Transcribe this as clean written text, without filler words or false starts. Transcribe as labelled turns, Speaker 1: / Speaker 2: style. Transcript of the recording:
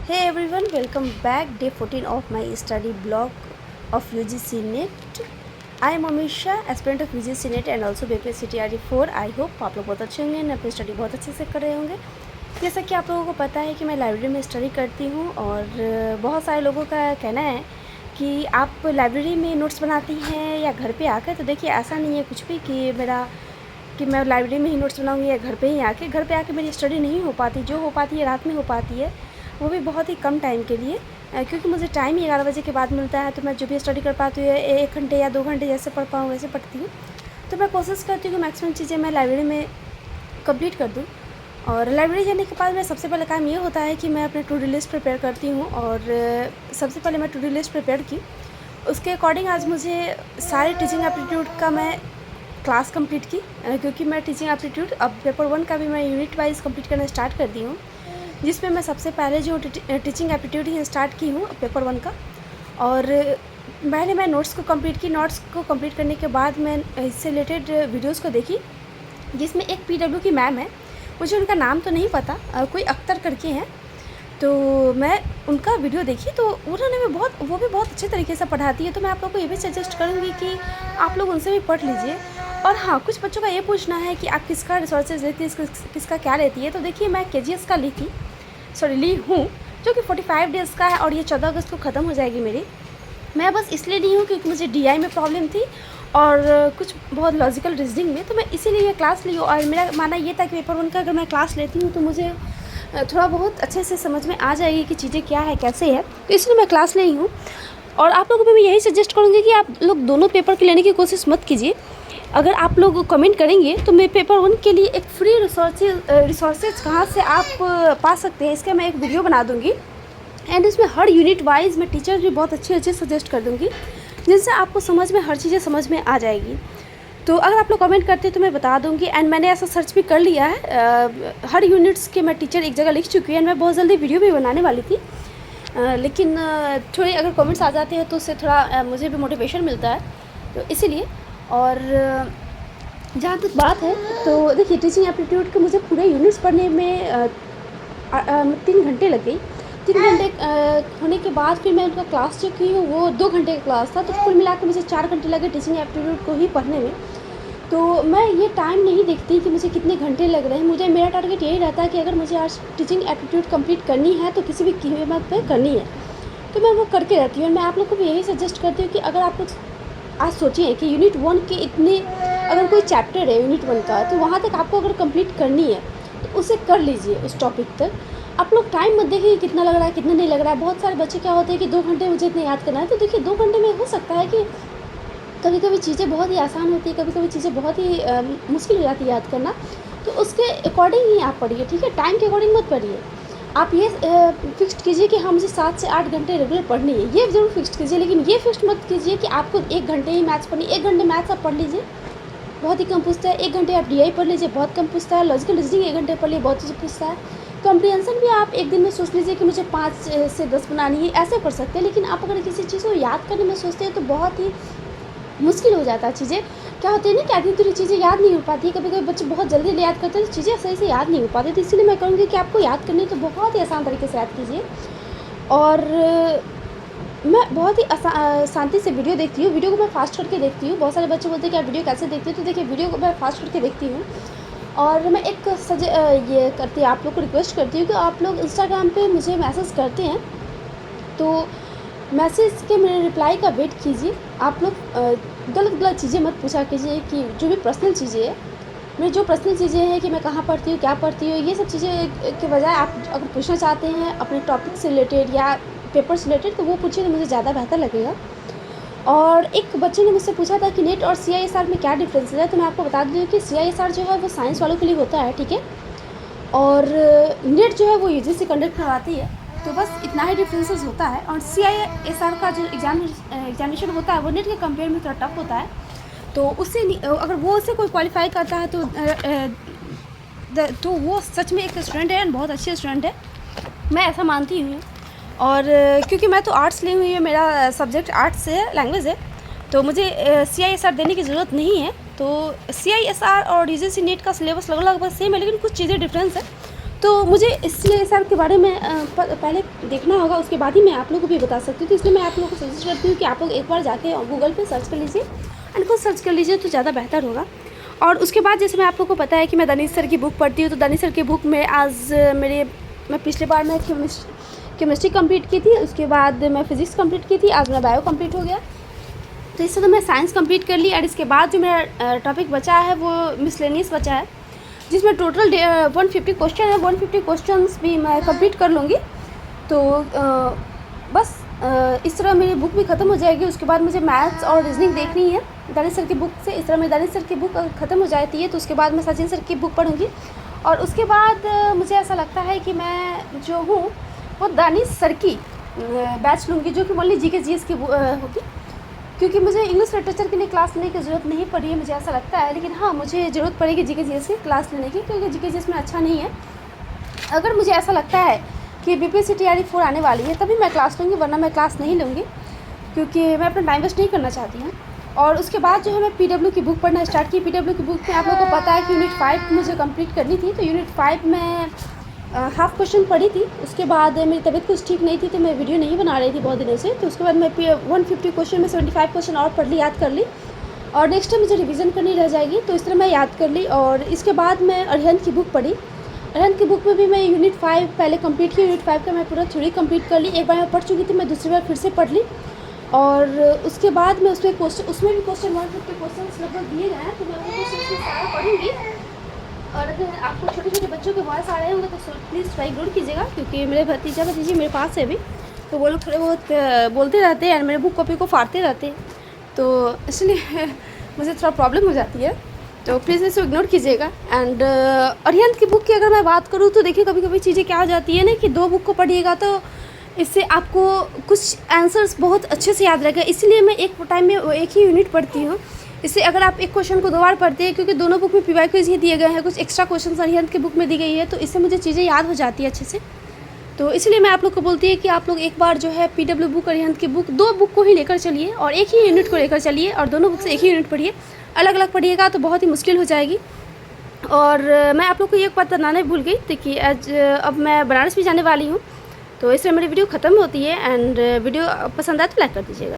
Speaker 1: Hey everyone, welcome back. Day 14 of my study blog of UGC NET. I am Amisha, aspirant of UGC NET and also BPS CTRE 4. I hope आप लोग बहुत अच्छे होंगे, अपनी study बहुत अच्छे से कर रहे होंगे। जैसा कि आप लोगों को पता है कि मैं लाइब्रेरी में स्टडी करती हूँ और बहुत सारे लोगों का कहना है कि आप लाइब्रेरी में नोट्स बनाती हैं या घर पे आकर। तो देखिए, ऐसा नहीं है कुछ भी कि मैं लाइब्रेरी में ही नोट्स बनाऊँगी या घर पे आके मेरी स्टडी नहीं हो पाती। जो हो पाती है रात में हो पाती है, वो भी बहुत ही कम टाइम के लिए, क्योंकि मुझे टाइम ही 11 बजे के बाद मिलता है। तो मैं जो भी स्टडी कर पाती हूँ 1 घंटे या 2 घंटे जैसे पढ़ पाऊँ वैसे पढ़ती हूँ। तो मैं कोशिश करती हूँ कि मैक्सिमम चीज़ें मैं लाइब्रेरी में कंप्लीट कर दूँ। और लाइब्रेरी जाने के बाद मेरा सबसे पहला काम ये होता है कि मैं अपने टू डू लिस्ट प्रिपेयर करती हूँ। और सबसे पहले मैं टू डू लिस्ट प्रिपेयर की, उसके अकॉर्डिंग आज मुझे सारे टीचिंग एप्टीट्यूड का मैं क्लास कंप्लीट की, क्योंकि मैं टीचिंग एप्टीट्यूड अब पेपर 1 का भी मैं यूनिट वाइज कंप्लीट करना स्टार्ट कर दी हूँ, जिसमें मैं सबसे पहले जो टीचिंग एप्टीट्यूड ही स्टार्ट की हूँ पेपर 1 का। और पहले मैं नोट्स को कंप्लीट करने के बाद मैं इससे रिलेटेड वीडियोस को देखी, जिसमें एक पीडब्ल्यू की मैम है, मुझे उनका नाम तो नहीं पता, कोई अख्तर करके हैं। तो मैं उनका वीडियो देखी, तो उन्होंने वो भी बहुत अच्छे तरीके से पढ़ाती है। तो मैं आप लोगों को ये भी सजेस्ट करूँगी कि आप लोग उनसे भी पढ़ लीजिए। और हाँ, कुछ बच्चों का ये पूछना है कि आप किसका रिसोर्सेज लेती है, किसका क्या लेती है। तो देखिए, मैं KGS का ली हूँ, जो कि 45 डेज़ का है और ये 14 अगस्त को ख़त्म हो जाएगी मेरी। मैं बस इसलिए ली हूँ क्योंकि मुझे DI में प्रॉब्लम थी और कुछ बहुत लॉजिकल रीजनिंग में, तो मैं इसीलिए ये क्लास ली हूँ। और मेरा मानना ये था कि पेपर 1 का अगर मैं क्लास लेती हूँ तो मुझे थोड़ा बहुत अच्छे से समझ में आ जाएगी कि चीज़ें क्या है कैसे है, तो इसलिए मैं क्लास ली हूँ। और आप लोगों को मैं यही सजेस्ट करूँगी कि आप लोग दोनों पेपर के लेने की कोशिश मत कीजिए। अगर आप लोग कमेंट करेंगे तो मैं पेपर 1 के लिए एक फ्री रिसोर्सेज कहाँ से आप पा सकते हैं, इसका मैं एक वीडियो बना दूँगी। एंड इसमें हर यूनिट वाइज मैं टीचर भी बहुत अच्छे सजेस्ट कर दूँगी, जिनसे आपको समझ में हर चीज़ें समझ में आ जाएगी। तो अगर आप लोग कमेंट करते हैं तो मैं बता दूँगी। एंड मैंने ऐसा सर्च भी कर लिया है, हर यूनिट्स के मैं टीचर एक जगह लिख चुकी हूँ। एंड मैं बहुत जल्दी वीडियो भी बनाने वाली थी, लेकिन थोड़ी अगर कमेंट्स आ जाते हैं तो उससे थोड़ा मुझे भी मोटिवेशन मिलता है, तो इसीलिए। और जहाँ तक बात है, तो देखिए, टीचिंग एप्टीट्यूड के मुझे पूरे यूनिट्स पढ़ने में 3 घंटे लग गई। 3 घंटे होने के बाद फिर मैं उनका क्लास जो की हूँ वो 2 घंटे का क्लास था, तो कुल मिला के मुझे 4 घंटे लगे टीचिंग एप्टीट्यूड को ही पढ़ने में। तो मैं ये टाइम नहीं देखती कि मुझे कितने घंटे लग रहे हैं। मेरा टारगेट यही रहता है कि अगर मुझे आज टीचिंग एप्टीट्यूड कंप्लीट करनी है तो किसी भी कीमत पे करनी है, तो मैं वो करके रहती हूँ। मैं आप लोग को भी यही सजेस्ट करती हूँ कि अगर आप लोग आज सोचिए कि यूनिट 1 के इतने, अगर कोई चैप्टर है यूनिट 1 का, तो वहाँ तक आपको अगर कंप्लीट करनी है तो उसे कर लीजिए उस टॉपिक तक। आप लोग टाइम मत देखिए कितना लग रहा है कितना नहीं लग रहा है। बहुत सारे बच्चे क्या होते हैं कि 2 घंटे मुझे इतना याद करना है, तो देखिए 2 घंटे में हो सकता है कि कभी कभी चीज़ें बहुत ही आसान होती है, कभी कभी चीज़ें बहुत ही मुश्किल हो जाती है याद करना। तो उसके अकॉर्डिंग ही आप पढ़िए, ठीक है, टाइम के अकॉर्डिंग मत पढ़िए। आप ये फिक्स्ड कीजिए कि हाँ मुझे 7 से 8 घंटे रेगुलर पढ़नी है, ये ज़रूर फिक्स्ड कीजिए। लेकिन ये फिक्स्ड मत कीजिए कि आपको 1 घंटे ही मैथ्स पढ़नी। 1 घंटे मैथ्स आप पढ़ लीजिए, बहुत ही कम पूछता है। 1 घंटे आप DI पढ़ लीजिए, बहुत कम पूछता है। लॉजिकल रीजनिंग 1 घंटे पढ़ लीजिए, बहुत चीज़ पूछता है। कॉम्प्रिहेंशन भी आप एक दिन में सोच लीजिए कि मुझे 5 से 10 बनानी है, ऐसे पढ़ सकते हैं। लेकिन आप अगर किसी चीज़ को याद करने में सोचते हैं तो बहुत ही मुश्किल हो जाता है। चीज़ें क्या होती है ना कि आधी अधूरी चीज़ें याद नहीं हो पाती। कभी कभी बच्चे बहुत जल्दी याद करते हैं तो चीज़ें सही से याद नहीं हो पाती। तो इसीलिए मैं कहूँगी कि आपको याद करनी है तो बहुत ही आसान तरीके से याद कीजिए। और मैं बहुत ही शांति से वीडियो देखती हूँ, वीडियो को मैं फास्ट करके देखती हूँ। बहुत सारे बच्चे बोलते हैं कि आप वीडियो कैसे देखती हो, तो देखिए वीडियो को मैं फास्ट करके देखती हूँ। और मैं एक ये करती आप लोग को रिक्वेस्ट करती हूँ कि आप लोग इंस्टाग्राम पे मुझे मैसेज करते हैं तो मैसेज के मेरे रिप्लाई का वेट कीजिए। आप लोग गलत चीज़ें मत पूछा कीजिए, कि जो भी पर्सनल चीज़ें है, मेरी जो पर्सनल चीज़ें हैं कि मैं कहाँ पढ़ती हूँ क्या पढ़ती हूँ, ये सब चीज़ें के बजाय आप अगर पूछना चाहते हैं अपने टॉपिक से रिलेटेड या पेपर से रिलेटेड, तो वो पूछिए तो मुझे ज़्यादा बेहतर लगेगा। और एक बच्चे ने मुझसे पूछा था कि नेट और CISR में क्या डिफरेंस है, तो मैं आपको बता दूँ कि CISR जो है वो साइंस वालों के लिए होता है, ठीक है, और नेट जो है वो UGC कंडक्ट करवाती है। तो बस इतना ही डिफरेंसेस होता है। और CISR का जो एग्जामिनेशन होता है वो नेट के कंपेयर में थोड़ा टफ होता है। तो उससे अगर वो उससे कोई क्वालिफाई करता है तो वो सच में एक स्टूडेंट है, बहुत अच्छे स्टूडेंट है, मैं ऐसा मानती हूँ। और क्योंकि मैं तो आर्ट्स ली हुई है, मेरा सब्जेक्ट आर्ट्स से है, लैंग्वेज है, तो मुझे CISR देने की ज़रूरत नहीं है। तो CISR और UGC नेट का सिलेबस लगभग सेम है, लेकिन कुछ चीज़ें डिफरेंस है। तो मुझे इसलिए सर के बारे में पहले देखना होगा, उसके बाद ही मैं आप लोगों को भी बता सकती हूँ। तो इसलिए मैं आप लोगों को सजेस्ट करती हूँ कि आप लोग एक बार जाके गूगल पे सर्च कर लीजिए एंड खुद सर्च कर लीजिए तो ज़्यादा बेहतर होगा। और उसके बाद जैसे मैं आप लोगों को पता है कि मैं दानिश सर की बुक पढ़ती हूँ, तो दानिश सर की बुक में आज मैं पिछले बार मैं केमिस्ट्री कंप्लीट की थी, उसके बाद मैं फिज़िक्स कंप्लीट की थी, आज मेरा बायो कंप्लीट हो गया। तो इससे तो मैं साइंस कंप्लीट कर ली। और इसके बाद जो मेरा टॉपिक बचा है वो मिसलेनियस बचा है, जिसमें टोटल 150 क्वेश्चन है। 150 क्वेश्चंस भी मैं कंप्लीट कर लूँगी। तो बस इस तरह मेरी बुक भी ख़त्म हो जाएगी। उसके बाद मुझे मैथ्स और रीजनिंग देखनी है दानिश सर की बुक से। इस तरह मेरी दानिश सर की बुक ख़त्म हो जाती है तो उसके बाद मैं सचिन सर की बुक पढ़ूँगी। और उसके बाद मुझे ऐसा लगता है कि मैं जो हूँ वो दानिश सर की बैच लूँगी, जो कि ओनली GK GS की होगी, क्योंकि मुझे इंग्लिश लिटरेचर के लिए क्लास लेने की ज़रूरत नहीं पड़ी है, मुझे ऐसा लगता है। लेकिन हाँ, मुझे ज़रूरत पड़ेगी GK GS की क्लास लेने की, क्योंकि GK GS में अच्छा नहीं है। अगर मुझे ऐसा लगता है कि BPSC TRE 4 आने वाली है तभी मैं क्लास लूँगी, वरना मैं क्लास नहीं लूँगी, क्योंकि मैं अपना टाइम वेस्ट नहीं करना चाहती हूँ। और उसके बाद जो है मैं PW की बुक पढ़ना स्टार्ट की। PW की बुक में आप लोगों को पता है कि यूनिट 5 मुझे कंप्लीट करनी थी। तो यूनिट 5 में हाफ क्वेश्चन पढ़ी थी। उसके बाद मेरी तबीयत कुछ ठीक नहीं थी तो मैं वीडियो नहीं बना रही थी बहुत दिनों से। तो उसके बाद मैं 150 क्वेश्चन में 75 क्वेश्चन और पढ़ ली, याद कर ली, और नेक्स्ट टाइम मुझे रिवीजन करनी रह जाएगी। तो इस तरह मैं याद कर ली। और इसके बाद मैं अरिहंत की बुक पढ़ी। अरिहंत की बुक में भी मैं यूनिट 5 पहले कंप्लीट की। यूनिट 5 का मैं पूरा थ्योरी कंप्लीट कर ली। एक बार मैं पढ़ चुकी थी, मैं दूसरी बार फिर से पढ़ ली। और उसके बाद मैं उसमें भी क्वेश्चन 150 क्वेश्चन लगभग दिए गए हैं, तो मैं वो क्वेश्चन सारा पढ़ूँगी। और अगर आपको छोटे छोटे बच्चों के वॉइस आ रहे होंगे तो प्लीज़ ट्राई जरूर कीजिएगा, क्योंकि मेरे भतीजी मेरे पास है अभी, तो वो लोग थोड़े बहुत बोलते रहते हैं और मेरे बुक कॉपी को फाड़ते रहते हैं, तो इसलिए मुझे थोड़ा प्रॉब्लम हो जाती है। तो प्लीज़ इसे इग्नोर कीजिएगा। एंड अरिहंत की बुक की अगर मैं बात करूँ तो देखिए, कभी कभी चीज़ें क्या हो जाती है ना कि 2 बुक को पढ़िएगा तो इससे आपको कुछ आंसर्स बहुत अच्छे से याद रहेगा। इसलिए मैं एक टाइम में एक ही यूनिट पढ़ती हूँ। इससे अगर आप एक क्वेश्चन को 2 बार पढ़ते हैं, क्योंकि दोनों बुक में PYQs ही दिए गए हैं, कुछ एक्स्ट्रा क्वेश्चन अरिहंत की बुक में दी गई है, तो इससे मुझे चीज़ें याद हो जाती है अच्छे से। तो इसलिए मैं आप लोग को बोलती है कि आप लोग एक बार जो है PW बुक, अरिहंत की बुक, 2 बुक को ही लेकर चलिए और एक ही यूनिट को लेकर चलिए, और दोनों बुक से एक ही यूनिट पढ़िए। अलग अलग पढ़िएगा तो बहुत ही मुश्किल हो जाएगी। और मैं आप लोग को एक बात बताना भूल गई थी कि आज अब मैं बनारस भी जाने वाली हूँ। तो इससे मेरी वीडियो ख़त्म होती है। एंड वीडियो पसंद आए तो लाइक कर दीजिएगा।